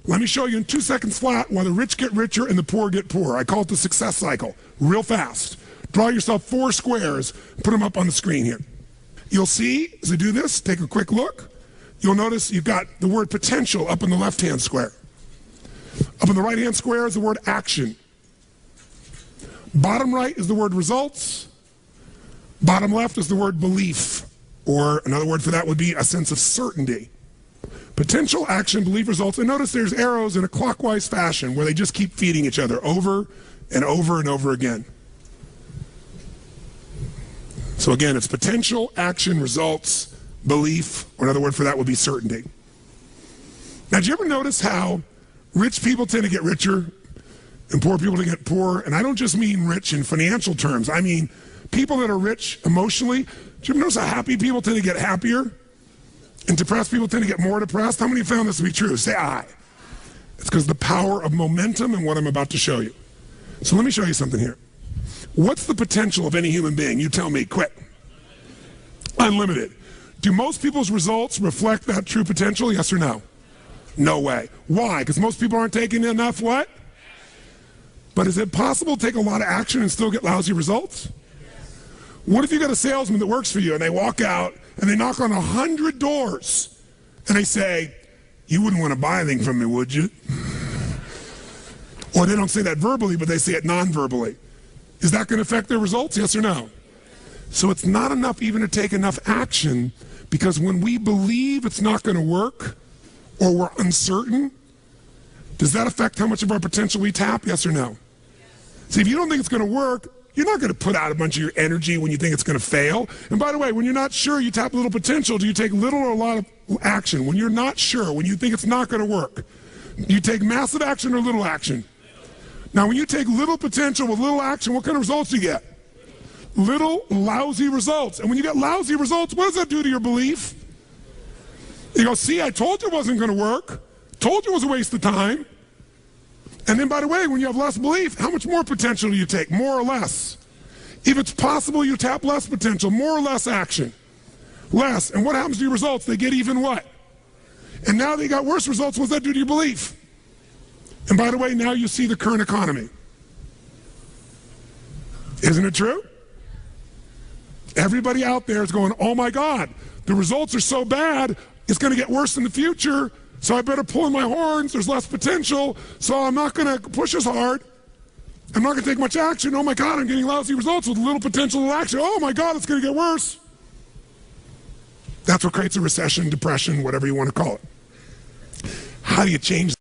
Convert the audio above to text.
Let me show you in 2 seconds flat why the rich get richer and the poor get poorer. I call it the success cycle, real fast. Draw yourself 4 squares, put them up on the screen here. You'll see, as I do this, take a quick look, you'll notice you've got the word potential up in the left-hand square. Up in the right-hand square is the word action. Bottom right is the word results. Bottom left is the word belief, or another word for that would be a sense of certainty. Potential, action, belief, results. And notice there's arrows in a clockwise fashion where they just keep feeding each other over and over and over again. So again, it's potential, action, results, belief, or another word for that would be certainty. Now, did you ever notice how rich people tend to get richer and poor people to get poorer? And I don't just mean rich in financial terms. I mean people that are rich emotionally. Do you ever notice how happy people tend to get happier? And depressed people tend to get more depressed? How many have found this to be true? Say aye. It's because of the power of momentum and what I'm about to show you. So let me show you something here. What's the potential of any human being? You tell me, quick. Unlimited. Do most people's results reflect that true potential? Yes or no? No way. Why? Because most people aren't taking enough what? But is it possible to take a lot of action and still get lousy results? What if you got a salesman that works for you and they walk out and they knock on 100 doors and they say, you wouldn't want to buy anything from me, would you? Or they don't say that verbally, but they say it non-verbally. Is that going to affect their results? Yes or no? So it's not enough even to take enough action, because when we believe it's not going to work or we're uncertain, does that affect how much of our potential we tap? Yes or no? See, if you don't think it's going to work, you're not going to put out a bunch of your energy when you think it's going to fail. And by the way, when you're not sure, you tap a little potential. Do you take little or a lot of action? When you're not sure, when you think it's not going to work, do you take massive action or little action? Now, when you take little potential with little action, what kind of results do you get? Little lousy results. And when you get lousy results, what does that do to your belief? You go, see, I told you it wasn't going to work. Told you it was a waste of time. And then, by the way, when you have less belief, how much more potential do you take? More or less? If it's possible, you tap less potential, more or less action. Less. And what happens to your results? They get even what? And now they got worse results. What does that do to your belief? And by the way, now you see the current economy. Isn't it true? Everybody out there is going, oh my God, the results are so bad, it's going to get worse in the future. So I better pull in my horns, there's less potential, so I'm not going to push as hard. I'm not going to take much action. Oh my God, I'm getting lousy results with little potential of action. Oh my God, it's going to get worse. That's what creates a recession, depression, whatever you want to call it. How do you change